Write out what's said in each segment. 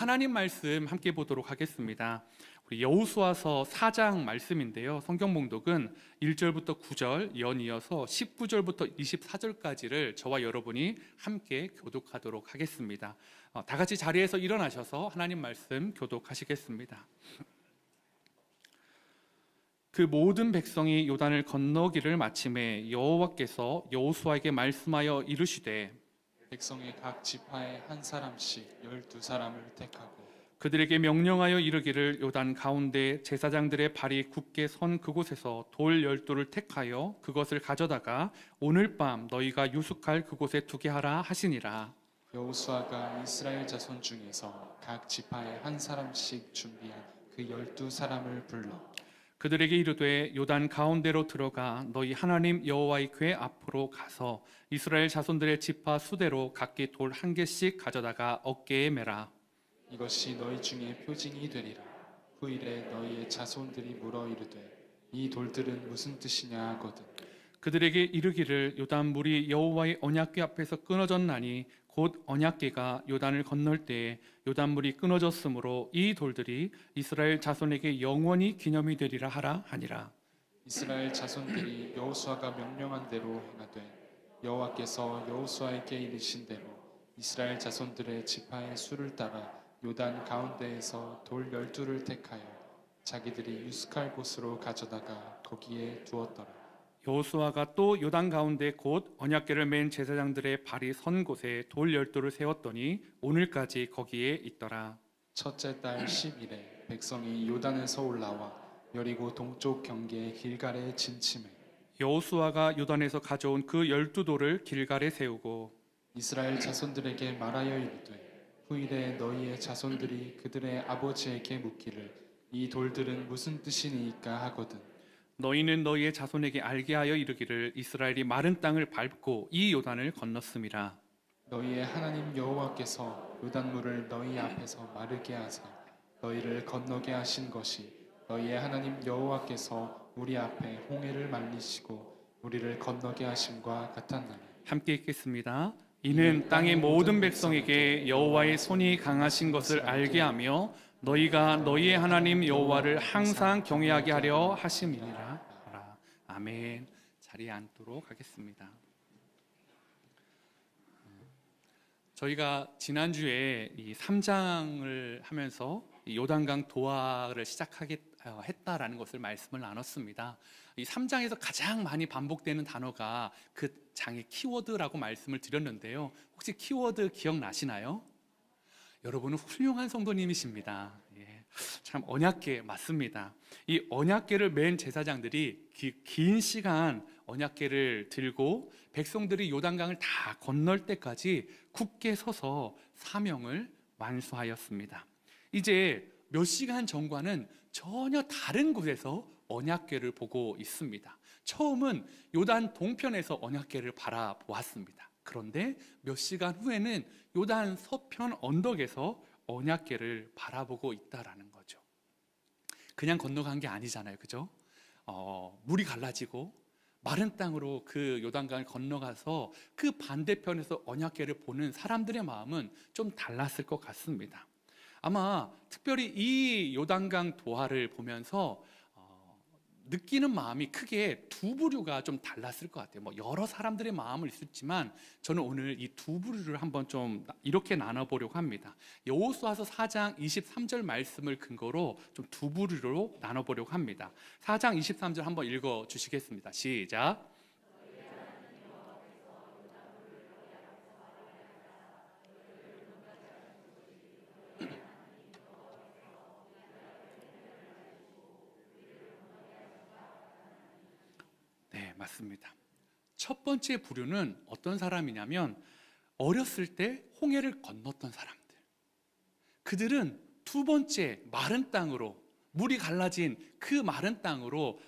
하나님 말씀 함께 보도록 하겠습니다. 우리 여호수아서 4장 말씀인데요. 성경 봉독은 1절부터 9절 연이어서 19절부터 24절까지를 저와 여러분이 함께 교독하도록 하겠습니다. 다 같이 자리에서 일어나셔서 하나님 말씀 교독하시겠습니다. 그 모든 백성이 요단을 건너기를 마침에 여호와께서 여호수아에게 말씀하여 이르시되 백성의 각 지파에 한 사람씩 12사람을 택하고 그들에게 명령하여 이르기를 요단 가운데 제사장들의 발이 굳게 선 그곳에서 돌 12를 택하여 그것을 가져다가 오늘 밤 너희가 유숙할 그곳에 두게 하라 하시니라. 여호수아가 이스라엘 자손 중에서 각 지파에 한 사람씩 준비한 그 12사람을 불러 그들에게 이르되 요단 가운데로 들어가 너희 하나님 여호와의 궤 앞으로 가서 이스라엘 자손들의 지파 수대로 각기 돌 한 개씩 가져다가 어깨에 매라. 이것이 너희 중에 표징이 되리라. 후일에 너희의 자손들이 물어 이르되 이 돌들은 무슨 뜻이냐 하거든. 그들에게 이르기를 요단 물이 여호와의 언약궤 앞에서 끊어졌나니 곧 언약궤가 요단을 건널 때에 요단 물이 끊어졌으므로 이 돌들이 이스라엘 자손에게 영원히 기념이 되리라 하라 하니라. 이스라엘 자손들이 여호수아가 명령한 대로 행하되 여호와께서 여호수아에게 이르신 대로 이스라엘 자손들의 지파의 수를 따라 요단 가운데에서 돌 12를 택하여 자기들이 유숙할 곳으로 가져다가 거기에 두었더라. 여호수아가 또 요단 가운데 곧 언약궤를 맨 제사장들의 발이 선 곳에 돌 12를 세웠더니 오늘까지 거기에 있더라. 첫째 달 10일에 백성이 요단에서 올라와 여리고 동쪽 경계의 길갈에 진침해 여호수아가 요단에서 가져온 그 12돌을 길갈에 세우고 이스라엘 자손들에게 말하여 이르되 후일에 너희의 자손들이 그들의 아버지에게 묻기를 이 돌들은 무슨 뜻이니까 하거든. 너희는 너희의 자손에게 알게 하여 이르기를 이스라엘이 마른 땅을 밟고 이 요단을 건넜음이라. 너희의 하나님 여호와께서 요단물을 너희 앞에서 마르게 하사 너희를 건너게 하신 것이 너희의 하나님 여호와께서 우리 앞에 홍해를 말리시고 우리를 건너게 하심과 같았나니. 함께 읽겠습니다. 이는 땅의 모든 백성에게 여호와의 손이 강하신 것을 알게 하며 너희가 너희의 하나님 여호와를 항상 경외하게 하려 하심이니라. 아멘. 자리에 앉도록 하겠습니다. 저희가 지난주에 이 3장을 하면서 이 요단강 도하를 시작했다라는 것을 말씀을 나눴습니다. 이 3장에서 가장 많이 반복되는 단어가 그 장의 키워드라고 말씀을 드렸는데요. 혹시 키워드 기억나시나요? 여러분은 훌륭한 성도님이십니다. 참 언약궤 맞습니다. 이 언약궤를 맨 제사장들이 긴 시간 언약궤를 들고 백성들이 요단강을 다 건널 때까지 굳게 서서 사명을 완수하였습니다. 이제 몇 시간 전과는 전혀 다른 곳에서 언약궤를 보고 있습니다. 처음은 요단 동편에서 언약궤를 바라보았습니다. 그런데 몇 시간 후에는 요단 서편 언덕에서 언약궤를 바라보고 있다라는 거죠. 그냥 건너간 게 아니잖아요, 그죠? 물이 갈라지고 마른 땅으로 그 요단강을 건너가서 그 반대편에서 언약궤를 보는 사람들의 마음은 좀 달랐을 것 같습니다. 아마 특별히 이 요단강 도하를 보면서 느끼는 마음이 크게 두 부류가 좀 달랐을 것 같아요. 여러 사람들의 마음을 있었지만 저는 오늘 이 두 부류를 한번 좀 이렇게 나눠보려고 합니다. 여호수아서 4장 23절 말씀을 근거로 좀 두 부류로 나눠보려고 합니다. 4장 23절 한번 읽어주시겠습니다. 시작. 네, 맞습니다. 첫 번째 부류는 어떤 사람이냐면 어렸을 때 홍해를 건넜던 사람들. 그들은 두 번째 마른 땅으로, 물이 갈라진 그 마른 땅으로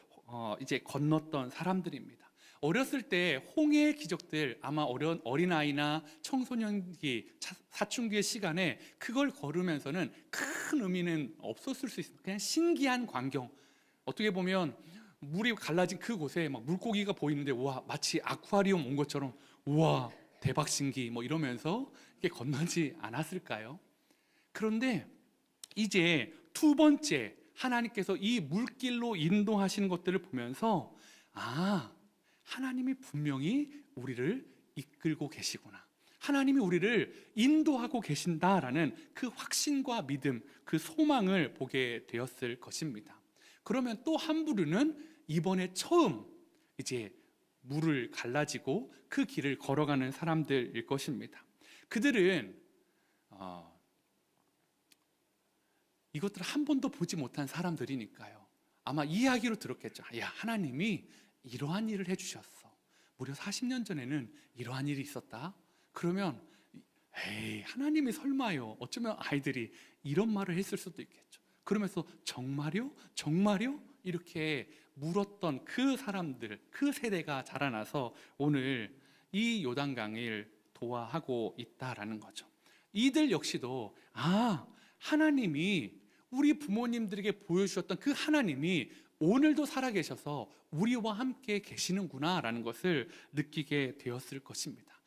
이제 건넜던 사람들입니다. 어렸을 때 홍해의 기적들, 아마 어린아이나 청소년기, 사춘기의 시간에 그걸 걸으면서는 큰 의미는 없었을 수 있습니다. 그냥 신기한 광경. 어떻게 보면 물이 갈라진 그곳에 막 물고기가 보이는데 와, 마치 아쿠아리움 온 것처럼 우와, 대박 신기 이러면서 이렇게 건너지 않았을까요? 그런데 이제 두 번째 하나님께서 이 물길로 인도하시는 것들을 보면서 하나님이 분명히 우리를 이끌고 계시구나, 하나님이 우리를 인도하고 계신다라는 그 확신과 믿음, 그 소망을 보게 되었을 것입니다. 그러면 또 한 부류는 이번에 처음 이제 물을 갈라지고 그 길을 걸어가는 사람들일 것입니다. 그들은 이것들을 한 번도 보지 못한 사람들이니까요, 아마 이야기로 들었겠죠. 야, 하나님이 이러한 일을 해주셨어, 무려 40년 전에는 이러한 일이 있었다. 그러면 에이, 하나님이 설마요, 어쩌면 아이들이 이런 말을 했을 수도 있겠죠. 그러면서 정말요? 정말요? 이렇게 물었던 그 사람들, 그 세대가 자라나서 오늘 이 요단강을 도하하고 있다라는 거죠. 이들 역시도 하나님이 우리 부모님들에게 보여주셨던 그 하나님이 오늘도 살아계셔서 우리와 함께 계시는구나 라는 것을 느끼게 되었을 것입니다.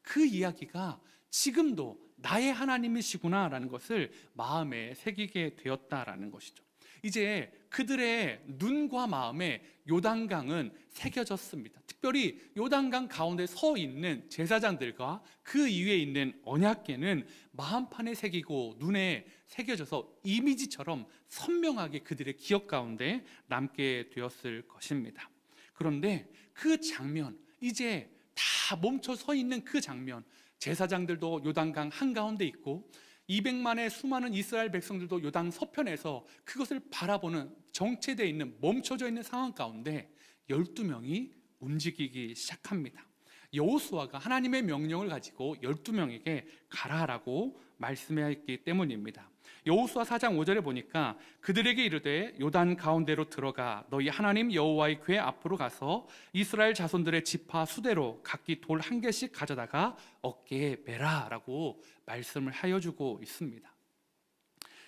그 이야기가 지금도 나의 하나님이시구나 라는 것을 마음에 새기게 되었다라는 것이죠. 이제 그들의 눈과 마음에 요단강은 새겨졌습니다. 특별히 요단강 가운데 서 있는 제사장들과 그 이외에 있는 언약궤는 마음판에 새기고 눈에 새겨져서 이미지처럼 선명하게 그들의 기억 가운데 남게 되었을 것입니다. 그런데 그 장면, 이제 다 멈춰 서 있는 그 장면, 제사장들도 요단강 한가운데 있고 200만의 수많은 이스라엘 백성들도 요단 서편에서 그것을 바라보는, 정체되어 있는, 멈춰져 있는 상황 가운데 12명이 움직이기 시작합니다. 여호수아가 하나님의 명령을 가지고 12명에게 가라라고 말씀했기 때문입니다. 여호수아 4장 5절에 보니까 그들에게 이르되 요단 가운데로 들어가 너희 하나님 여호와의 궤 앞으로 가서 이스라엘 자손들의 지파 수대로 각기 돌 한 개씩 가져다가 어깨에 매라 라고 말씀을 하여 주고 있습니다.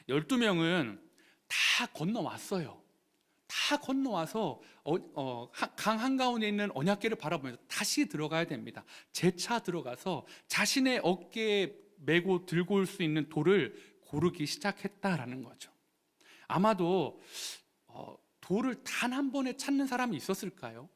12명은 다 건너왔어요. 다 건너와서 강 한가운데 있는 언약궤를 바라보면서 다시 들어가야 됩니다. 재차 들어가서 자신의 어깨에 메고 들고 올 수 있는 돌을 고르기 시작했다라는 거죠. 아마도 돌을 단 한 번에 찾는 사람이 있었을까요?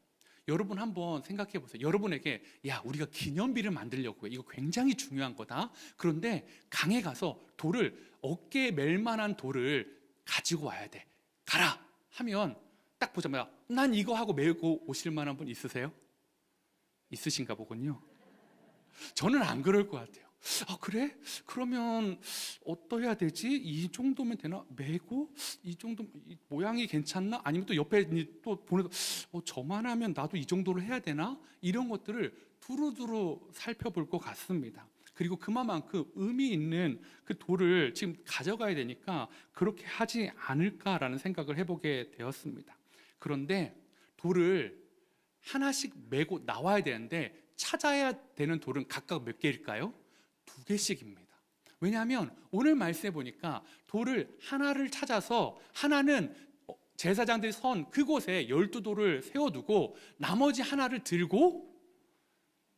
여러분 한번 생각해 보세요. 여러분에게 우리가 기념비를 만들려고 해, 이거 굉장히 중요한 거다. 그런데 강에 가서 돌을, 어깨에 멜 만한 돌을 가지고 와야 돼, 가라 하면 딱 보자마자 난 이거 하고 메고 오실 만한 분 있으세요? 있으신가 보군요. 저는 안 그럴 것 같아요. 그래? 그러면 어떠해야 되지? 이 정도면 되나? 메고? 이 정도 모양이 괜찮나? 아니면 또 옆에 또 보내도 저만하면 나도 이 정도로 해야 되나? 이런 것들을 두루두루 살펴볼 것 같습니다. 그리고 그만큼 의미 있는 그 돌을 지금 가져가야 되니까 그렇게 하지 않을까라는 생각을 해보게 되었습니다. 그런데 돌을 하나씩 메고 나와야 되는데 찾아야 되는 돌은 각각 몇 개일까요? 2개씩입니다. 왜냐하면 오늘 말씀해 보니까 돌을 하나를 찾아서, 하나는 제사장들이 선 그곳에 12돌을 세워두고 나머지 하나를 들고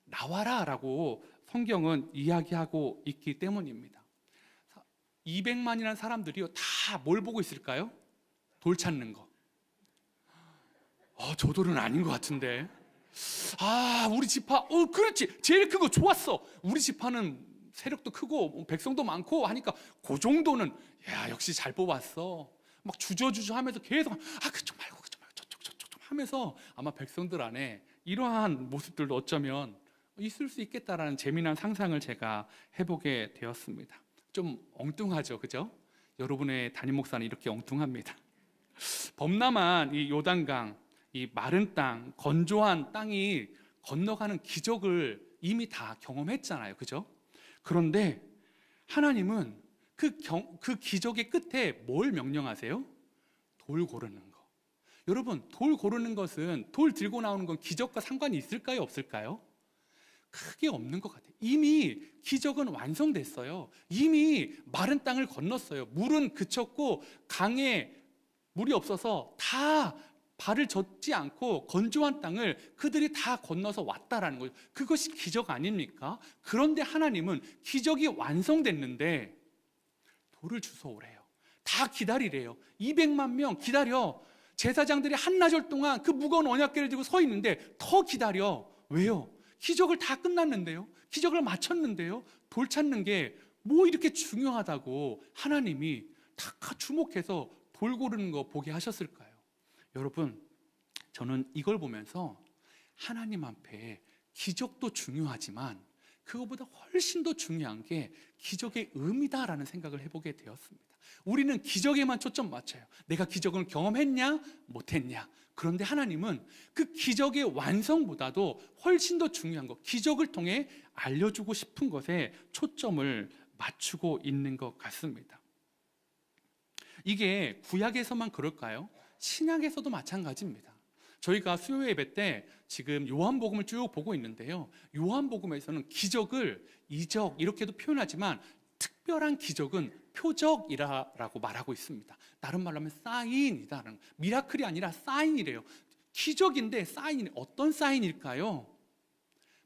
나와라 라고 성경은 이야기하고 있기 때문입니다. 200만이라는 사람들이요, 다 뭘 보고 있을까요? 돌 찾는 거. 저 돌은 아닌 것 같은데. 우리 지파, 그렇지, 제일 큰 거 좋았어. 우리 지파는 세력도 크고 백성도 많고 하니까 그 정도는 역시 잘 뽑았어. 막 주저주저 하면서 계속 그쪽 말고 저쪽 좀 하면서 아마 백성들 안에 이러한 모습들도 어쩌면 있을 수 있겠다라는 재미난 상상을 제가 해보게 되었습니다. 좀 엉뚱하죠, 그죠? 여러분의 담임 목사는 이렇게 엉뚱합니다. 범람한 이 요단강, 이 마른 땅, 건조한 땅이 건너가는 기적을 이미 다 경험했잖아요, 그죠? 그런데 하나님은 그 기적의 끝에 뭘 명령하세요? 돌 고르는 거. 여러분, 돌 고르는 것은, 돌 들고 나오는 건 기적과 상관이 있을까요, 없을까요? 크게 없는 것 같아요. 이미 기적은 완성됐어요. 이미 마른 땅을 건넜어요. 물은 그쳤고 강에 물이 없어서 다 발을 젓지 않고 건조한 땅을 그들이 다 건너서 왔다라는 거죠. 그것이 기적 아닙니까? 그런데 하나님은 기적이 완성됐는데 돌을 주워오래요. 다 기다리래요. 200만 명 기다려. 제사장들이 한나절 동안 그 무거운 언약궤를 들고 서 있는데 더 기다려. 왜요? 기적을 다 끝났는데요. 기적을 마쳤는데요. 돌 찾는 게 뭐 이렇게 중요하다고 하나님이 다 주목해서 돌 고르는 거 보게 하셨을까요? 여러분, 저는 이걸 보면서 하나님 앞에 기적도 중요하지만 그것보다 훨씬 더 중요한 게 기적의 의미다라는 생각을 해보게 되었습니다. 우리는 기적에만 초점 맞춰요. 내가 기적을 경험했냐 못했냐. 그런데 하나님은 그 기적의 완성보다도 훨씬 더 중요한 것, 기적을 통해 알려주고 싶은 것에 초점을 맞추고 있는 것 같습니다. 이게 구약에서만 그럴까요? 신약에서도 마찬가지입니다. 저희가 수요 예배 때 지금 요한복음을 쭉 보고 있는데요. 요한복음에서는 기적을 이적 이렇게도 표현하지만 특별한 기적은 표적이라고 말하고 있습니다. 다른 말로 하면 사인이다. 미라클이 아니라 사인이래요. 기적인데 사인이 어떤 사인일까요?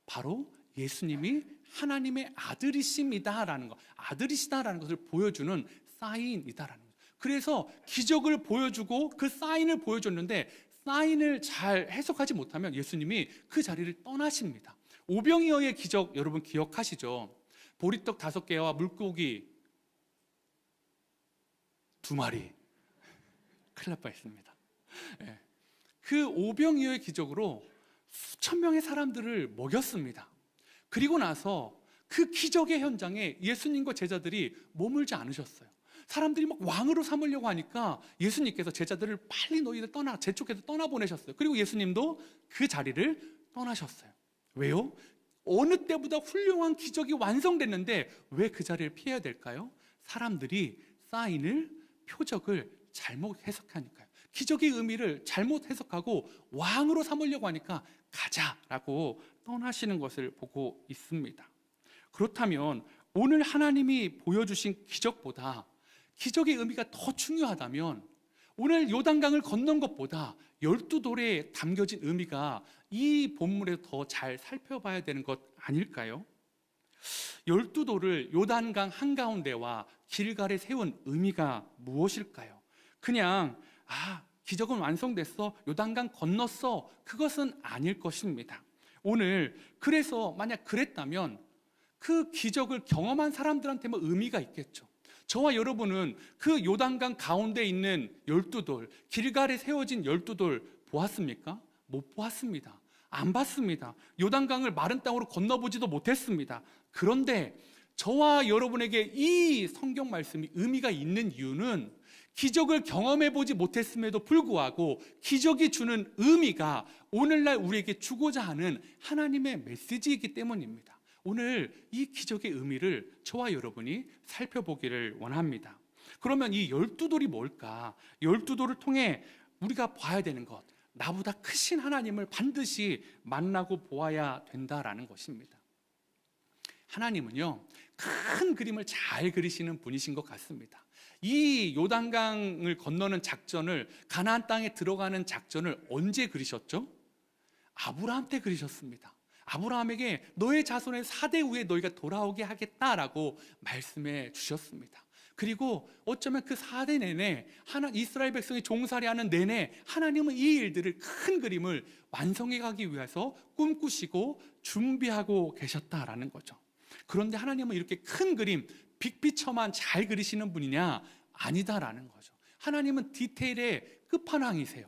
바로 예수님이 하나님의 아들이십니다라는 것, 아들이시다라는 것을 보여주는 사인이다라는 것. 그래서 기적을 보여주고 그 사인을 보여줬는데 사인을 잘 해석하지 못하면 예수님이 그 자리를 떠나십니다. 오병이어의 기적 여러분 기억하시죠? 보리떡 5개와 물고기 2마리. 큰일 날 뻔했습니다. 네. 그 오병이어의 기적으로 수천 명의 사람들을 먹였습니다. 그리고 나서 그 기적의 현장에 예수님과 제자들이 머물지 않으셨어요. 사람들이 막 왕으로 삼으려고 하니까 예수님께서 제자들을 빨리 너희들 제 쪽에서 떠나보내셨어요. 그리고 예수님도 그 자리를 떠나셨어요. 왜요? 어느 때보다 훌륭한 기적이 완성됐는데 왜 그 자리를 피해야 될까요? 사람들이 사인을, 표적을 잘못 해석하니까요. 기적의 의미를 잘못 해석하고 왕으로 삼으려고 하니까 가자라고 떠나시는 것을 보고 있습니다. 그렇다면 오늘 하나님이 보여주신 기적보다 기적의 의미가 더 중요하다면 오늘 요단강을 건넌 것보다 12돌에 담겨진 의미가 이 본문에 더 잘 살펴봐야 되는 것 아닐까요? 12돌을 요단강 한가운데와 길갈에 세운 의미가 무엇일까요? 그냥 기적은 완성됐어, 요단강 건넜어, 그것은 아닐 것입니다. 오늘 그래서 만약 그랬다면 그 기적을 경험한 사람들한테만 의미가 있겠죠. 저와 여러분은 그 요단강 가운데 있는 12돌, 길갈에 세워진 12돌 보았습니까? 못 보았습니다. 안 봤습니다. 요단강을 마른 땅으로 건너보지도 못했습니다. 그런데 저와 여러분에게 이 성경 말씀이 의미가 있는 이유는 기적을 경험해보지 못했음에도 불구하고 기적이 주는 의미가 오늘날 우리에게 주고자 하는 하나님의 메시지이기 때문입니다. 오늘 이 기적의 의미를 저와 여러분이 살펴보기를 원합니다. 그러면 이 12돌이 뭘까? 12돌을 통해 우리가 봐야 되는 것, 나보다 크신 하나님을 반드시 만나고 보아야 된다라는 것입니다. 하나님은요, 큰 그림을 잘 그리시는 분이신 것 같습니다. 이 요단강을 건너는 작전을, 가나안 땅에 들어가는 작전을 언제 그리셨죠? 아브라함 때 그리셨습니다. 아브라함에게 너의 자손의 4대 후에 너희가 돌아오게 하겠다라고 말씀해 주셨습니다. 그리고 어쩌면 그 4대 내내 이스라엘 백성이 종살이하는 내내 하나님은 이 일들을, 큰 그림을 완성해 가기 위해서 꿈꾸시고 준비하고 계셨다라는 거죠. 그런데 하나님은 이렇게 큰 그림, 빅피처만 잘 그리시는 분이냐? 아니다라는 거죠. 하나님은 디테일의 끝판왕이세요.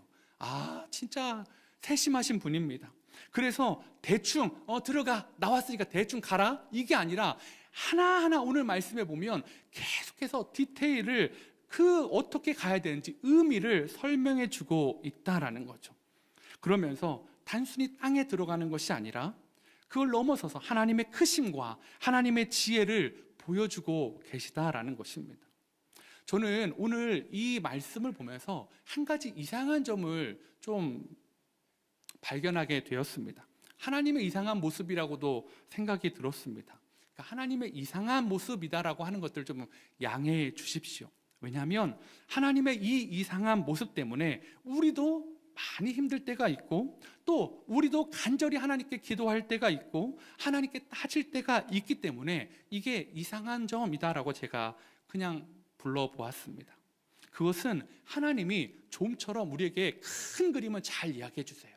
진짜 세심하신 분입니다. 그래서 대충 들어가, 나왔으니까 대충 가라, 이게 아니라 하나하나 오늘 말씀해 보면 계속해서 디테일을 어떻게 가야 되는지 의미를 설명해 주고 있다라는 거죠. 그러면서 단순히 땅에 들어가는 것이 아니라 그걸 넘어서서 하나님의 크심과 하나님의 지혜를 보여주고 계시다라는 것입니다. 저는 오늘 이 말씀을 보면서 한 가지 이상한 점을 좀 발견하게 되었습니다. 하나님의 이상한 모습이라고도 생각이 들었습니다. 그러니까 하나님의 이상한 모습이다라고 하는 것들 좀 양해해 주십시오. 왜냐하면 하나님의 이 이상한 모습 때문에 우리도 많이 힘들 때가 있고, 또 우리도 간절히 하나님께 기도할 때가 있고 하나님께 따질 때가 있기 때문에 이게 이상한 점이다라고 제가 그냥 불러보았습니다. 그것은 하나님이 좀처럼 우리에게 큰 그림을 잘 이야기해 주세요.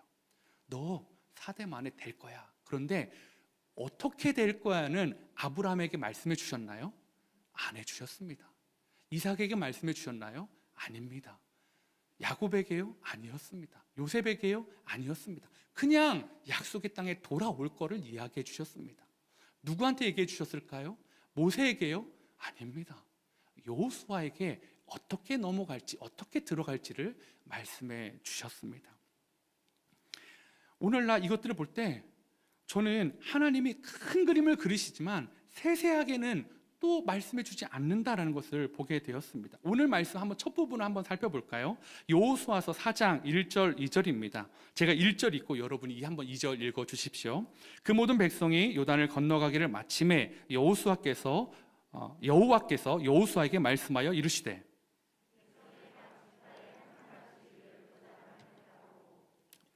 너 4대 만에 될 거야. 그런데 어떻게 될 거야는 아브라함에게 말씀해 주셨나요? 안 해주셨습니다. 이삭에게 말씀해 주셨나요? 아닙니다. 야곱에게요? 아니었습니다. 요셉에게요? 아니었습니다. 그냥 약속의 땅에 돌아올 거를 이야기해 주셨습니다. 누구한테 얘기해 주셨을까요? 모세에게요? 아닙니다. 여호수아에게 어떻게 넘어갈지, 어떻게 들어갈지를 말씀해 주셨습니다. 오늘날 이것들을 볼 때 저는 하나님이 큰 그림을 그리시지만 세세하게는 또 말씀해 주지 않는다라는 것을 보게 되었습니다. 오늘 말씀 한번 첫 부분을 한번 살펴볼까요? 여호수아서 4장 1절 2절입니다. 제가 1절 읽고 여러분이 한번 2절 읽어 주십시오. 그 모든 백성이 요단을 건너가기를 마침에 여호와께서 여호수아에게 말씀하여 이르시되,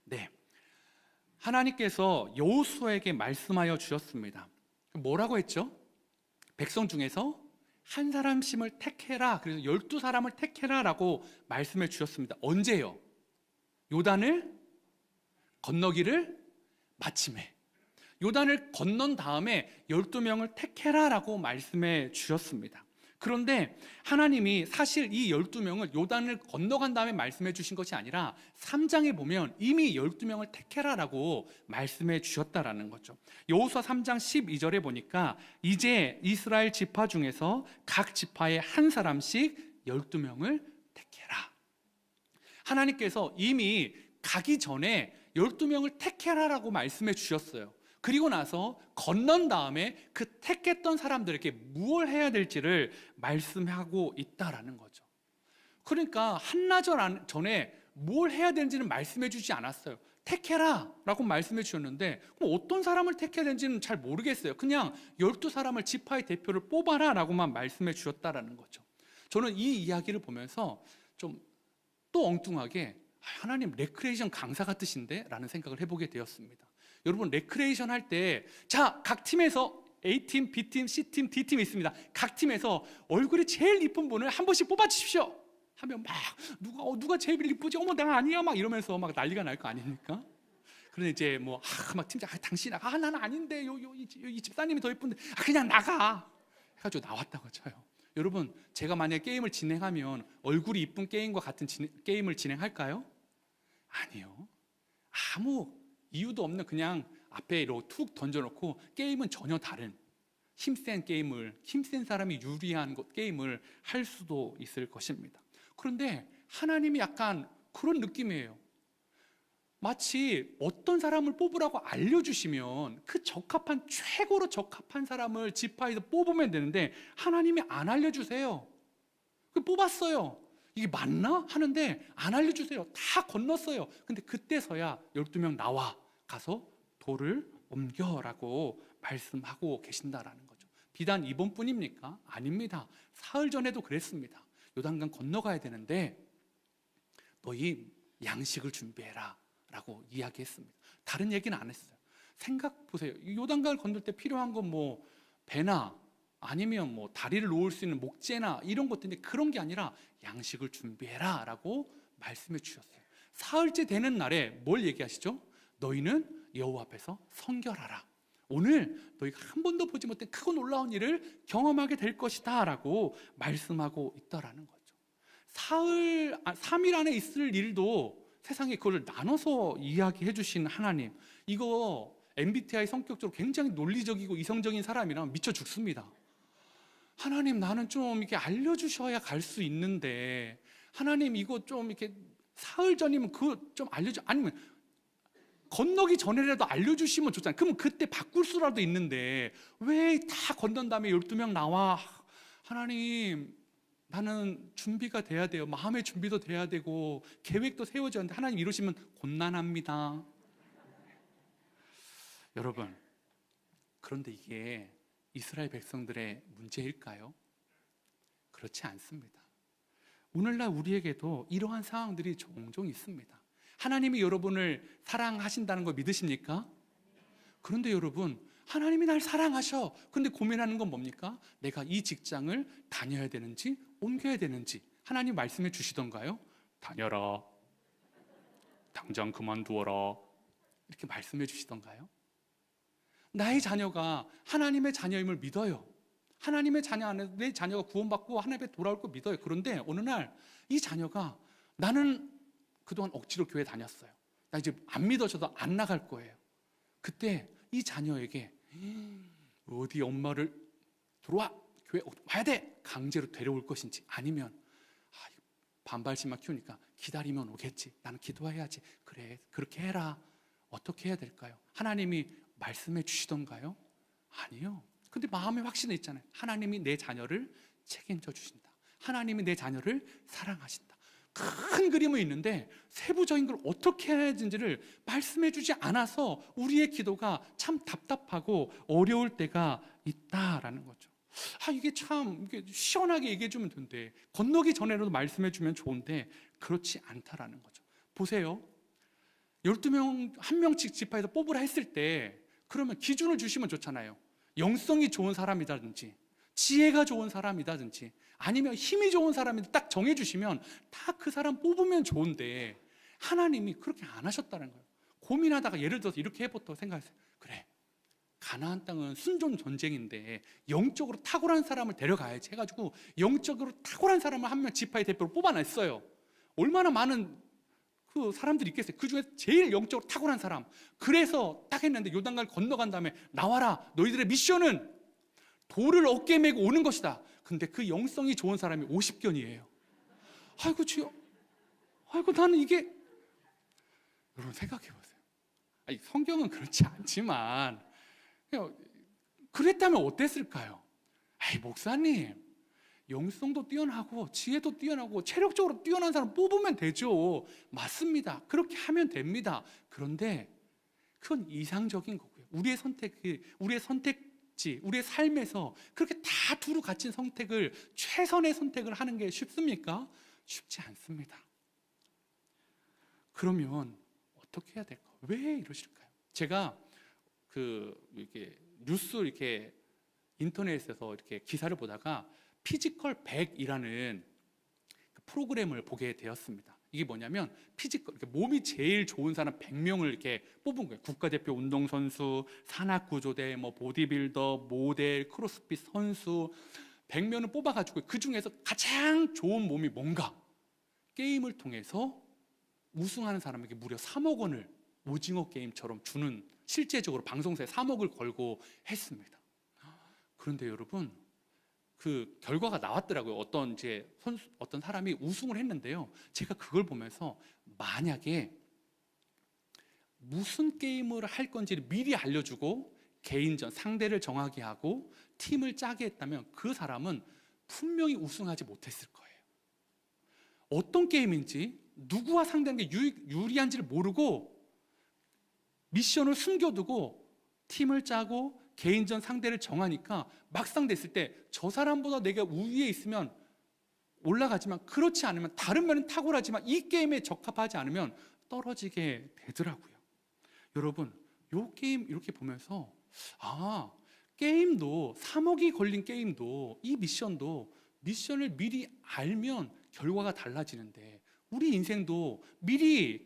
네, 하나님께서 여호수아에게 말씀하여 주셨습니다. 뭐라고 했죠? 백성 중에서 한 사람씩을 택해라. 그래서 12사람을 택해라 라고 말씀해 주셨습니다. 언제요? 요단을 건너기를 마침에. 요단을 건넌 다음에 12명을 택해라 라고 말씀해 주셨습니다. 그런데 하나님이 사실 이 12명을 요단을 건너간 다음에 말씀해 주신 것이 아니라 3장에 보면 이미 12명을 택해라 라고 말씀해 주셨다라는 거죠. 여호수아 3장 12절에 보니까 이제 이스라엘 지파 중에서 각 지파에 한 사람씩 12명을 택해라. 하나님께서 이미 가기 전에 12명을 택해라 라고 말씀해 주셨어요. 그리고 나서 건넌 다음에 그 택했던 사람들에게 무엇을 해야 될지를 말씀하고 있다라는 거죠. 그러니까 한나절 전에 뭘 해야 되는지는 말씀해 주지 않았어요. 택해라 라고 말씀해 주셨는데 그럼 어떤 사람을 택해야 되는지는 잘 모르겠어요. 그냥 12사람을 지파의 대표를 뽑아라 라고만 말씀해 주셨다라는 거죠. 저는 이 이야기를 보면서 좀 또 엉뚱하게 하나님 레크레이션 강사 같으신데? 라는 생각을 해보게 되었습니다. 여러분 레크레이션 할 때 자, 각 팀에서 A팀, B팀, C팀, D팀이 있습니다. 각 팀에서 얼굴이 제일 이쁜 분을 한 번씩 뽑아주십시오 하면 막 누가 제일 이쁘지? 어머 나 아니야 막 이러면서 막 난리가 날 거 아닙니까? 그런데 이제 막 팀장 당신 나는 아닌데 이 집사님이 더 예쁜데 그냥 나가 해가지고 나왔다고 쳐요. 여러분 제가 만약에 게임을 진행하면 얼굴이 이쁜 게임과 같은 게임을 진행할까요? 아니요. 아무 이유도 없는 그냥 앞에 이렇게 툭 던져놓고 게임은 전혀 다른 힘센 사람이 유리한 게임을 할 수도 있을 것입니다. 그런데 하나님이 약간 그런 느낌이에요. 마치 어떤 사람을 뽑으라고 알려주시면 그 최고로 적합한 사람을 지파에서 뽑으면 되는데 하나님이 안 알려주세요. 뽑았어요. 이게 맞나? 하는데 안 알려주세요. 다 건넜어요. 근데 그때서야 12명 나와 가서 돌을 옮겨라고 말씀하고 계신다라는 거죠. 비단 이번뿐입니까? 아닙니다. 사흘 전에도 그랬습니다. 요단강 건너가야 되는데 너희 양식을 준비해라 라고 이야기했습니다. 다른 얘기는 안 했어요. 생각 보세요. 요단강을 건널 때 필요한 건 배나 아니면 다리를 놓을 수 있는 목재나 이런 것들인데 그런 게 아니라 양식을 준비해라 라고 말씀해 주셨어요. 사흘째 되는 날에 뭘 얘기하시죠? 너희는 여호와 앞에서 성결하라. 오늘 너희가 한 번도 보지 못한 크고 놀라운 일을 경험하게 될 것이다 라고 말씀하고 있다라는 거죠. 3일 안에 있을 일도 세상에 그걸 나눠서 이야기해 주신 하나님, 이거 MBTI 성격적으로 굉장히 논리적이고 이성적인 사람이라면 미쳐 죽습니다. 하나님 나는 좀 이렇게 알려주셔야 갈 수 있는데 하나님 이거 좀 이렇게 사흘 전이면 그거 좀 알려줘, 아니면 건너기 전에라도 알려주시면 좋잖아요. 그러면 그때 바꿀 수라도 있는데 왜 다 건넌 다음에 12명 나와? 하나님 나는 준비가 돼야 돼요. 마음의 준비도 돼야 되고 계획도 세워져야 하는데 하나님 이러시면 곤란합니다. 여러분 그런데 이게 이스라엘 백성들의 문제일까요? 그렇지 않습니다. 오늘날 우리에게도 이러한 상황들이 종종 있습니다. 하나님이 여러분을 사랑하신다는 걸 믿으십니까? 그런데 여러분 하나님이 날 사랑하셔. 근데 고민하는 건 뭡니까? 내가 이 직장을 다녀야 되는지 옮겨야 되는지 하나님 말씀해 주시던가요? 다녀라, 당장 그만두어라, 이렇게 말씀해 주시던가요? 나의 자녀가 하나님의 자녀임을 믿어요. 하나님의 자녀 안에 내 자녀가 구원받고 하나님께 돌아올 거 믿어요. 그런데 어느 날 이 자녀가, 나는 그동안 억지로 교회 다녔어요, 나 이제 안 믿어져도 안 나갈 거예요. 그때 이 자녀에게 어디 엄마를 들어와, 교회 와야 돼, 강제로 데려올 것인지, 아니면 반발심만 키우니까 기다리면 오겠지, 나는 기도해야지, 그래 그렇게 해라, 어떻게 해야 될까요? 하나님이 말씀해 주시던가요? 아니요. 근데 마음에 확신이 있잖아요. 하나님이 내 자녀를 책임져 주신다, 하나님이 내 자녀를 사랑하신다. 큰 그림은 있는데 세부적인 걸 어떻게 해야 되는지를 말씀해 주지 않아서 우리의 기도가 참 답답하고 어려울 때가 있다라는 거죠. 이게 참 이게 시원하게 얘기해 주면 되는데, 건너기 전에라도 말씀해 주면 좋은데 그렇지 않다라는 거죠. 보세요, 12명 한 명씩 지파에서 뽑으라 했을 때 그러면 기준을 주시면 좋잖아요. 영성이 좋은 사람이라든지 지혜가 좋은 사람이라든지 아니면 힘이 좋은 사람인데 딱 정해주시면 다 그 사람 뽑으면 좋은데, 하나님이 그렇게 안 하셨다는 거예요. 고민하다가 예를 들어서 이렇게 해보고 생각했어요. 그래, 가나안 땅은 순종 전쟁인데 영적으로 탁월한 사람을 데려가야지 해가지고 영적으로 탁월한 사람을 한 명 지파의 대표로 뽑아냈어요. 얼마나 많은 그 사람들이 있겠어요. 그 중에 제일 영적으로 탁월한 사람. 그래서 딱 했는데 요단강을 건너간 다음에 나와라, 너희들의 미션은 돌을 어깨에 메고 오는 것이다. 근데 그 영성이 좋은 사람이 50견이에요. 아이고 주여, 아이고 나는 이게, 여러분 생각해 보세요. 아니, 성경은 그렇지 않지만 그랬다면 어땠을까요? 목사님, 영성도 뛰어나고 지혜도 뛰어나고 체력적으로 뛰어난 사람 뽑으면 되죠. 맞습니다. 그렇게 하면 됩니다. 그런데 그건 이상적인 거고요. 우리의 선택지, 우리의 삶에서 그렇게 다 두루 갖춘 선택을, 최선의 선택을 하는 게 쉽습니까? 쉽지 않습니다. 그러면 어떻게 해야 될까? 왜 이러실까요? 제가 이렇게 뉴스 이렇게 인터넷에서 이렇게 기사를 보다가 피지컬 100이라는 프로그램을 보게 되었습니다. 이게 뭐냐면 피지컬, 이렇게 몸이 제일 좋은 사람 100명을 이렇게 뽑은 거예요. 국가대표 운동선수, 산악구조대, 보디빌더, 모델, 크로스핏 선수 100명을 뽑아가지고 그 중에서 가장 좋은 몸이 뭔가, 게임을 통해서 우승하는 사람에게 무려 3억 원을 오징어 게임처럼 주는, 실제적으로 방송사에 3억을 걸고 했습니다. 그런데 여러분, 그 결과가 나왔더라고요. 어떤 사람이 우승을 했는데요. 제가 그걸 보면서 만약에 무슨 게임을 할 건지를 미리 알려주고 개인전 상대를 정하게 하고 팀을 짜게 했다면 그 사람은 분명히 우승하지 못했을 거예요. 어떤 게임인지, 누구와 상대하는 게 유리한지를 모르고 미션을 숨겨두고 팀을 짜고 개인전 상대를 정하니까 막상 됐을 때 저 사람보다 내가 우위에 있으면 올라가지만, 그렇지 않으면 다른 면은 탁월하지만 이 게임에 적합하지 않으면 떨어지게 되더라고요. 여러분, 이 게임 이렇게 보면서 게임도 3억이 걸린 게임도, 이 미션을 미리 알면 결과가 달라지는데, 우리 인생도 미리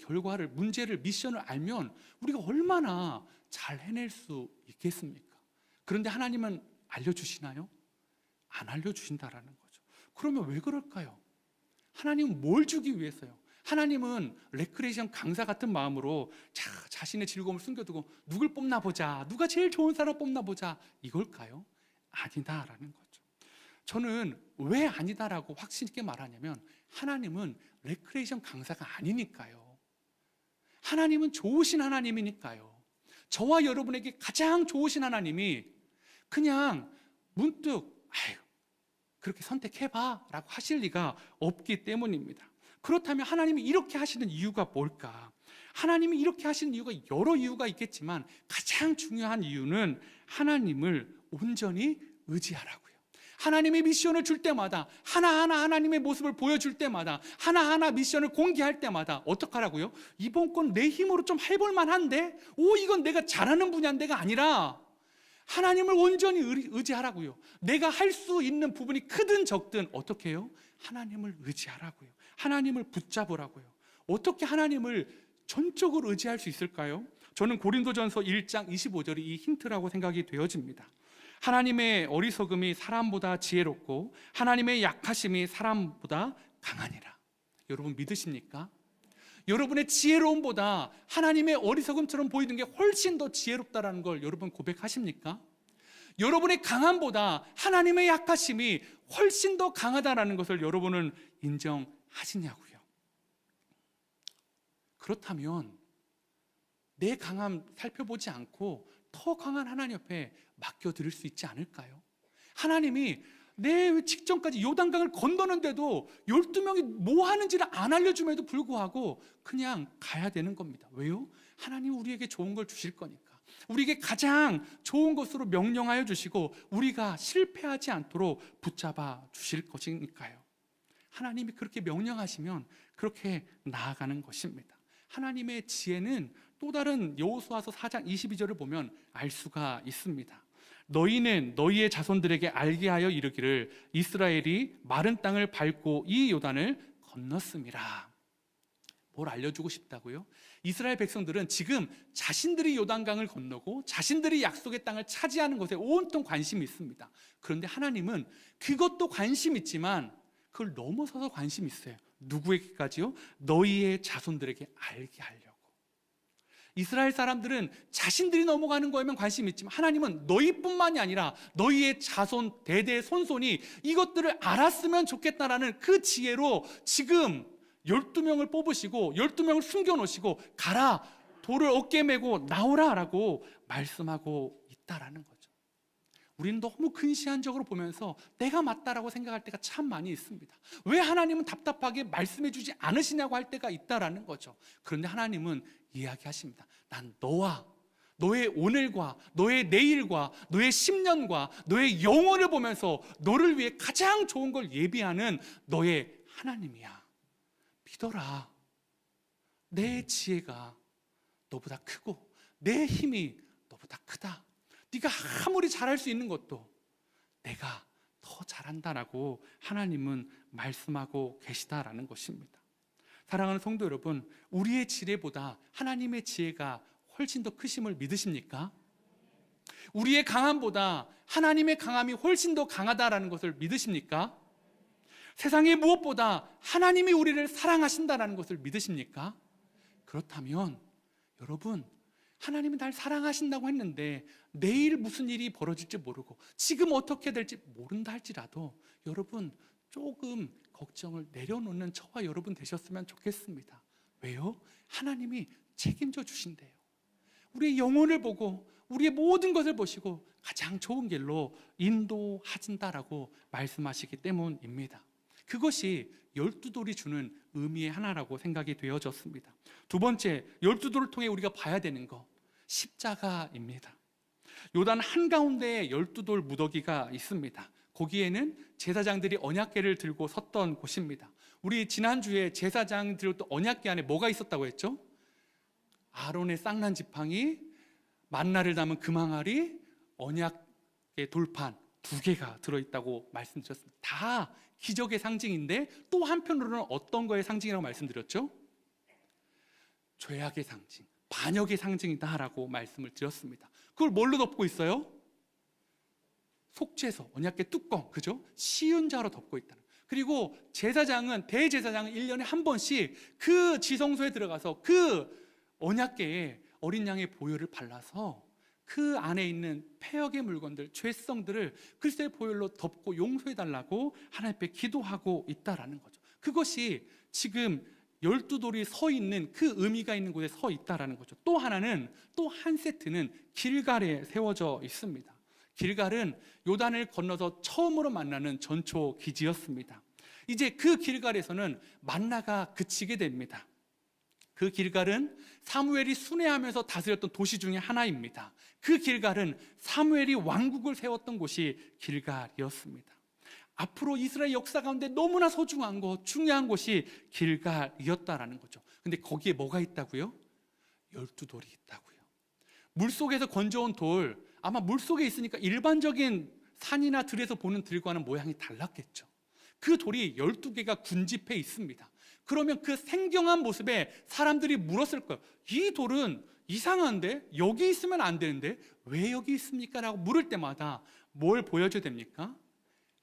미션을 알면 우리가 얼마나 잘 해낼 수 있겠습니까? 그런데 하나님은 알려주시나요? 안 알려주신다라는 거죠. 그러면 왜 그럴까요? 하나님은 뭘 주기 위해서요? 하나님은 레크레이션 강사 같은 마음으로 자신의 즐거움을 숨겨두고 누굴 뽑나 보자, 누가 제일 좋은 사람 뽑나 보자, 이걸까요? 아니다라는 거죠. 저는 왜 아니다라고 확신 있게 말하냐면, 하나님은 레크레이션 강사가 아니니까요. 하나님은 좋으신 하나님이니까요. 저와 여러분에게 가장 좋으신 하나님이 그냥 문득 그렇게 선택해봐 라고 하실 리가 없기 때문입니다. 그렇다면 하나님이 이렇게 하시는 이유가 뭘까? 하나님이 이렇게 하시는 이유가 여러 이유가 있겠지만 가장 중요한 이유는 하나님을 온전히 의지하라고요. 하나님의 미션을 줄 때마다, 하나하나 하나님의 모습을 보여줄 때마다, 하나하나 미션을 공개할 때마다 어떻게 하라고요? 이번 건 내 힘으로 좀 해볼 만한데? 이건 내가 잘하는 분야인데가 아니라 하나님을 온전히 의지하라고요. 내가 할 수 있는 부분이 크든 적든 어떻게 해요? 하나님을 의지하라고요. 하나님을 붙잡으라고요. 어떻게 하나님을 전적으로 의지할 수 있을까요? 저는 고린도전서 1장 25절이 이 힌트라고 생각이 되어집니다. 하나님의 어리석음이 사람보다 지혜롭고 하나님의 약하심이 사람보다 강하니라. 여러분 믿으십니까? 여러분의 지혜로움보다 하나님의 어리석음처럼 보이는 게 훨씬 더 지혜롭다는 걸 여러분 고백하십니까? 여러분의 강함보다 하나님의 약하심이 훨씬 더 강하다는 것을 여러분은 인정하시냐고요. 그렇다면 내 강함 살펴보지 않고 더 강한 하나님 옆에 맡겨드릴 수 있지 않을까요? 하나님이 내 직전까지 요단강을 건너는데도 12명이 뭐 하는지를 안 알려줌에도 불구하고 그냥 가야 되는 겁니다. 왜요? 하나님 우리에게 좋은 걸 주실 거니까. 우리에게 가장 좋은 것으로 명령하여 주시고 우리가 실패하지 않도록 붙잡아 주실 것이니까요. 하나님이 그렇게 명령하시면 그렇게 나아가는 것입니다. 하나님의 지혜는 또 다른 여호수아서 4장 22절을 보면 알 수가 있습니다. 너희는 너희의 자손들에게 알게 하여 이르기를 이스라엘이 마른 땅을 밟고 이 요단을 건넜음이라. 뭘 알려주고 싶다고요? 이스라엘 백성들은 지금 자신들이 요단강을 건너고 자신들이 약속의 땅을 차지하는 것에 온통 관심이 있습니다. 그런데 하나님은 그것도 관심 있지만 그걸 넘어서서 관심이 있어요. 누구에게까지요? 너희의 자손들에게 알게 하려고. 이스라엘 사람들은 자신들이 넘어가는 거에만 관심이 있지만 하나님은 너희뿐만이 아니라 너희의 자손 대대 손손이 이것들을 알았으면 좋겠다라는 그 지혜로 지금 12명을 뽑으시고 12명을 숨겨놓으시고 가라, 돌을 어깨에 메고 나오라 라고 말씀하고 있다라는 거죠. 우리는 너무 근시안적으로 보면서 내가 맞다라고 생각할 때가 참 많이 있습니다. 왜 하나님은 답답하게 말씀해 주지 않으시냐고 할 때가 있다라는 거죠. 그런데 하나님은 이야기하십니다. 난 너와 너의 오늘과 너의 내일과 너의 10년과 너의 영혼을 보면서 너를 위해 가장 좋은 걸 예비하는 너의 하나님이야. 믿어라. 내 지혜가 너보다 크고 내 힘이 너보다 크다. 네가 아무리 잘할 수 있는 것도 내가 더 잘한다라고 하나님은 말씀하고 계시다라는 것입니다. 사랑하는 성도 여러분, 우리의 지혜보다 하나님의 지혜가 훨씬 더 크심을 믿으십니까? 우리의 강함보다 하나님의 강함이 훨씬 더 강하다라는 것을 믿으십니까? 세상의 무엇보다 하나님이 우리를 사랑하신다라는 것을 믿으십니까? 그렇다면 여러분, 하나님이 날 사랑하신다고 했는데 내일 무슨 일이 벌어질지 모르고 지금 어떻게 될지 모른다 할지라도 여러분 조금 걱정을 내려놓는 저와 여러분 되셨으면 좋겠습니다. 왜요? 하나님이 책임져 주신대요. 우리의 영혼을 보고 우리의 모든 것을 보시고 가장 좋은 길로 인도하신다라고 말씀하시기 때문입니다. 그것이 12돌이 주는 의미의 하나라고 생각이 되어졌습니다. 두 번째, 12돌을 통해 우리가 봐야 되는 것, 십자가입니다. 요단 한가운데에 12돌 무더기가 있습니다. 거기에는 제사장들이 언약궤를 들고 섰던 곳입니다. 우리 지난주에 제사장 들고 언약궤 안에 뭐가 있었다고 했죠? 아론의 쌍난 지팡이, 만나를 담은 금항아리, 언약궤 돌판 2개가 들어있다고 말씀드렸습니다. 다 기적의 상징인데 또 한편으로는 어떤 거의 상징이라고 말씀드렸죠? 죄악의 상징, 반역의 상징이다라고 말씀을 드렸습니다. 그걸 뭘로 덮고 있어요? 속죄서, 언약궤 뚜껑, 그죠? 시은자로 덮고 있다는. 그리고 제사장은, 대제사장은 1년에 한 번씩 그 지성소에 들어가서 그 언약궤에 어린 양의 보혈을 발라서 그 안에 있는 폐역의 물건들, 죄성들을 글쎄 보혈로 덮고 용서해달라고 하나님 앞에 기도하고 있다라는 거죠. 그것이 지금 12돌이 서 있는 그 의미가 있는 곳에 서 있다라는 거죠. 또 하나는, 또 한 세트는 길갈에 세워져 있습니다. 길갈은 요단을 건너서 처음으로 만나는 전초 기지였습니다. 이제 그 길갈에서는 만나가 그치게 됩니다. 그 길갈은 사무엘이 순회하면서 다스렸던 도시 중에 하나입니다. 그 길갈은 사무엘이 왕국을 세웠던 곳이 길갈이었습니다. 앞으로 이스라엘 역사 가운데 너무나 소중한 곳, 중요한 곳이 길갈이었다라는 거죠. 근데 거기에 뭐가 있다고요? 12돌이 있다고요. 물속에서 건져온 돌, 아마 물속에 있으니까 일반적인 산이나 들에서 보는 들과는 모양이 달랐겠죠. 그 돌이 12개가 군집해 있습니다. 그러면 그 생경한 모습에 사람들이 물었을 거예요. 이 돌은 이상한데? 여기 있으면 안 되는데 왜 여기 있습니까? 라고 물을 때마다 뭘 보여줘야 됩니까?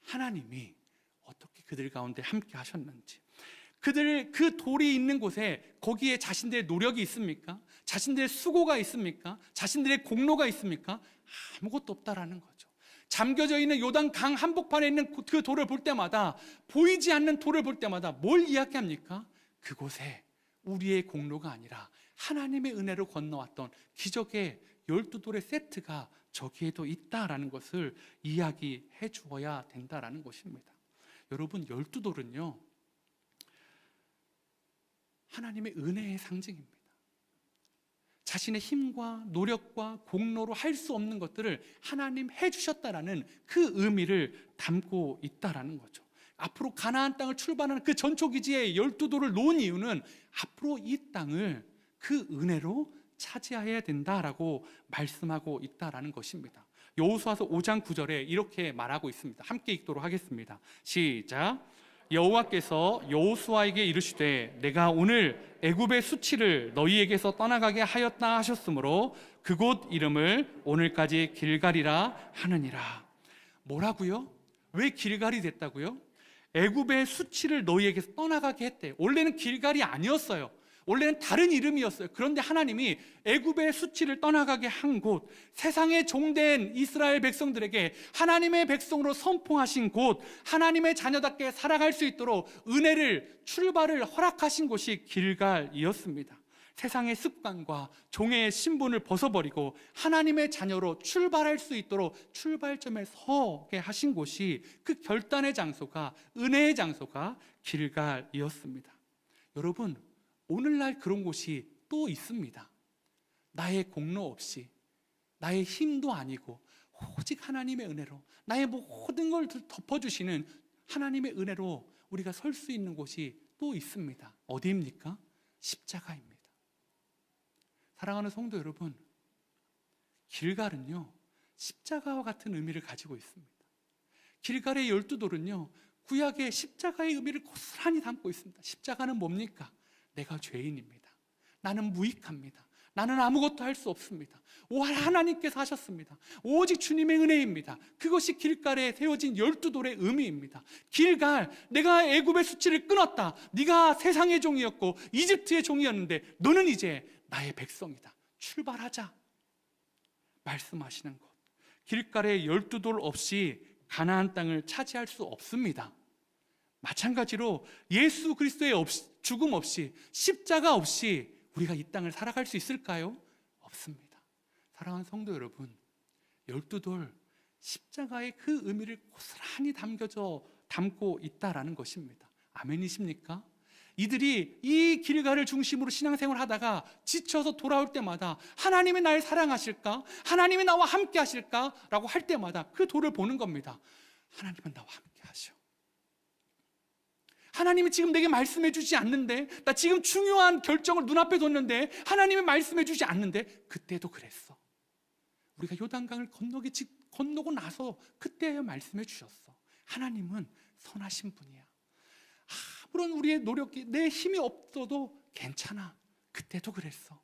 하나님이 어떻게 그들 가운데 함께 하셨는지, 그들 그 돌이 있는 곳에 거기에 자신들의 노력이 있습니까? 자신들의 수고가 있습니까? 자신들의 공로가 있습니까? 아무것도 없다라는 거죠. 잠겨져 있는 요단 강 한복판에 있는 그 돌을 볼 때마다, 보이지 않는 돌을 볼 때마다 뭘 이야기합니까? 그곳에 우리의 공로가 아니라 하나님의 은혜로 건너왔던 기적의 12돌의 세트가 저기에도 있다라는 것을 이야기해 주어야 된다라는 것입니다. 여러분, 12돌은요 하나님의 은혜의 상징입니다. 자신의 힘과 노력과 공로로 할 수 없는 것들을 하나님 해주셨다라는 그 의미를 담고 있다라는 거죠. 앞으로 가나안 땅을 출발하는 그 전초기지에 12돌을 놓은 이유는 앞으로 이 땅을 그 은혜로 차지해야 된다라고 말씀하고 있다라는 것입니다. 여호수아서 5장 9절에 이렇게 말하고 있습니다. 함께 읽도록 하겠습니다. 시작. 여호와께서 여호수아에게 이르시되 내가 오늘 애굽의 수치를 너희에게서 떠나가게 하였다 하셨으므로 그곳 이름을 오늘까지 길갈이라 하느니라. 뭐라고요? 왜 길갈이 됐다고요? 애굽의 수치를 너희에게서 떠나가게 했대요. 원래는 길갈이 아니었어요. 원래는 다른 이름이었어요. 그런데 하나님이 애굽의 수치를 떠나가게 한 곳, 세상의 종된 이스라엘 백성들에게 하나님의 백성으로 선포하신 곳, 하나님의 자녀답게 살아갈 수 있도록 은혜를, 출발을 허락하신 곳이 길갈이었습니다. 세상의 습관과 종의 신분을 벗어버리고 하나님의 자녀로 출발할 수 있도록 출발점에 서게 하신 곳이, 그 결단의 장소가, 은혜의 장소가 길갈이었습니다. 여러분, 오늘날 그런 곳이 또 있습니다. 나의 공로 없이, 나의 힘도 아니고 오직 하나님의 은혜로 나의 모든 걸 덮어주시는 하나님의 은혜로 우리가 설 수 있는 곳이 또 있습니다. 어디입니까? 십자가입니다. 사랑하는 성도 여러분, 길갈은요 십자가와 같은 의미를 가지고 있습니다. 길갈의 12돌은요 구약의 십자가의 의미를 고스란히 담고 있습니다. 십자가는 뭡니까? 내가 죄인입니다. 나는 무익합니다. 나는 아무것도 할 수 없습니다. 하나님께서 하셨습니다. 오직 주님의 은혜입니다. 그것이 길갈에 세워진 12돌의 의미입니다. 길갈, 내가 애굽의 수치를 끊었다. 네가 세상의 종이었고 이집트의 종이었는데 너는 이제 나의 백성이다. 출발하자 말씀하시는 것. 길갈의 12돌 없이 가나안 땅을 차지할 수 없습니다. 마찬가지로 예수 그리스도의 죽음 없이, 십자가 없이 우리가 이 땅을 살아갈 수 있을까요? 없습니다. 사랑하는 성도 여러분, 12돌 십자가의 그 의미를 고스란히 담고 있다라는 것입니다. 아멘이십니까? 이들이 이 길갈을 중심으로 신앙생활을 하다가 지쳐서 돌아올 때마다 하나님이 날 사랑하실까? 하나님이 나와 함께 하실까? 라고 할 때마다 그 돌을 보는 겁니다. 하나님은 나와 함께 하셔. 하나님이 지금 내게 말씀해 주지 않는데, 나 지금 중요한 결정을 눈앞에 뒀는데 하나님이 말씀해 주지 않는데, 그때도 그랬어. 우리가 요단강을 건너고 나서 그때야 말씀해 주셨어. 하나님은 선하신 분이야. 아무런 우리의 노력이, 내 힘이 없어도 괜찮아. 그때도 그랬어.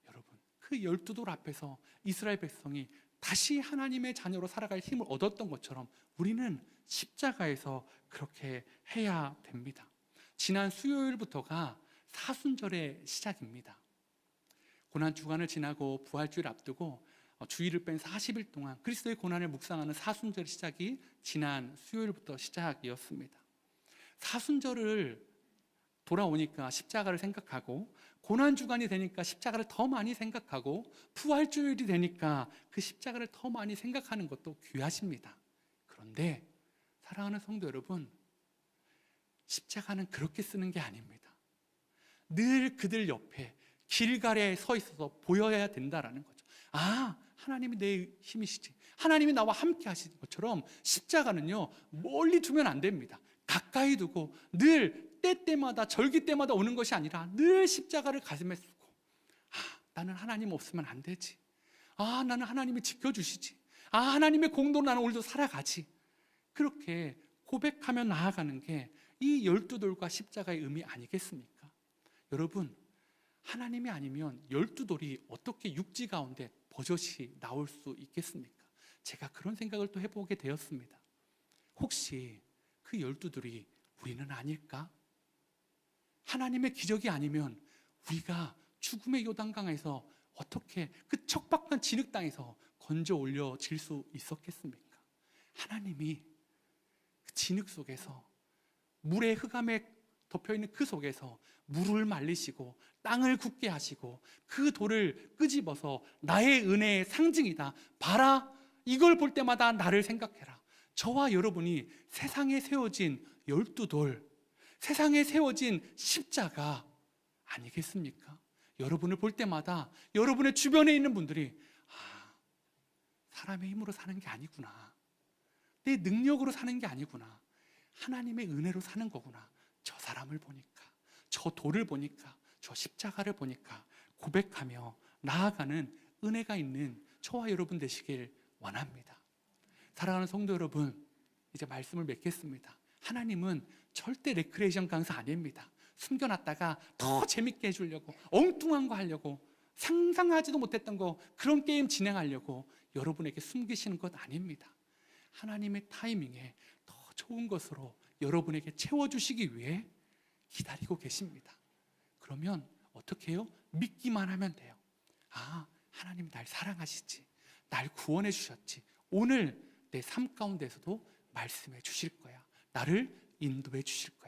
여러분, 그 12돌 앞에서 이스라엘 백성이 다시 하나님의 자녀로 살아갈 힘을 얻었던 것처럼 우리는 십자가에서 그렇게 해야 됩니다. 지난 수요일부터가 사순절의 시작입니다. 고난주간을 지나고 부활주일 앞두고 주일을 뺀 40일 동안 그리스도의 고난을 묵상하는 사순절 시작이 지난 수요일부터 시작이었습니다. 사순절을 돌아오니까 십자가를 생각하고, 고난주간이 되니까 십자가를 더 많이 생각하고, 부활주일이 되니까 그 십자가를 더 많이 생각하는 것도 귀하십니다. 그런데 사랑하는 성도 여러분, 십자가는 그렇게 쓰는 게 아닙니다. 늘 그들 옆에 길갈에 서 있어서 보여야 된다라는 거죠. 하나님이 내 힘이시지, 하나님이 나와 함께 하시는 것처럼 십자가는요 멀리 두면 안 됩니다. 가까이 두고 늘 때때마다, 절기 때마다 오는 것이 아니라 늘 십자가를 가슴에 쓰고, 나는 하나님 없으면 안 되지, 아, 나는 하나님이 지켜주시지. 아, 하나님의 공로로 나는 오늘도 살아가지. 그렇게 고백하며 나아가는 게 이 12돌과 십자가의 의미 아니겠습니까? 여러분, 하나님이 아니면 12돌이 어떻게 육지 가운데 버젓이 나올 수 있겠습니까? 제가 그런 생각을 또 해보게 되었습니다. 혹시 그 12돌이 우리는 아닐까? 하나님의 기적이 아니면 우리가 죽음의 요단강에서 어떻게 그 척박한 진흙 땅에서 건져 올려질 수 있었겠습니까? 하나님이 그 진흙 속에서 물의 흑암에 덮여있는 그 속에서 물을 말리시고 땅을 굳게 하시고 그 돌을 끄집어서 나의 은혜의 상징이다. 봐라, 이걸 볼 때마다 나를 생각해라. 저와 여러분이 세상에 세워진 12돌, 세상에 세워진 십자가 아니겠습니까? 여러분을 볼 때마다 여러분의 주변에 있는 분들이 아, 사람의 힘으로 사는 게 아니구나. 내 능력으로 사는 게 아니구나. 하나님의 은혜로 사는 거구나. 저 사람을 보니까, 저 돌을 보니까, 저 십자가를 보니까 고백하며 나아가는 은혜가 있는 저와 여러분 되시길 원합니다. 사랑하는 성도 여러분, 이제 말씀을 맺겠습니다. 하나님은 절대 레크레이션 강사 아닙니다. 숨겨놨다가 더 재밌게 해주려고, 엉뚱한 거 하려고, 상상하지도 못했던 거, 그런 게임 진행하려고 여러분에게 숨기시는 것 아닙니다. 하나님의 타이밍에 더 좋은 것으로 여러분에게 채워주시기 위해 기다리고 계십니다. 그러면 어떻게 해요? 믿기만 하면 돼요. 아, 하나님 날 사랑하시지, 날 구원해 주셨지, 오늘 내 삶 가운데서도 말씀해 주실 거야, 나를 인도해 주실 거야.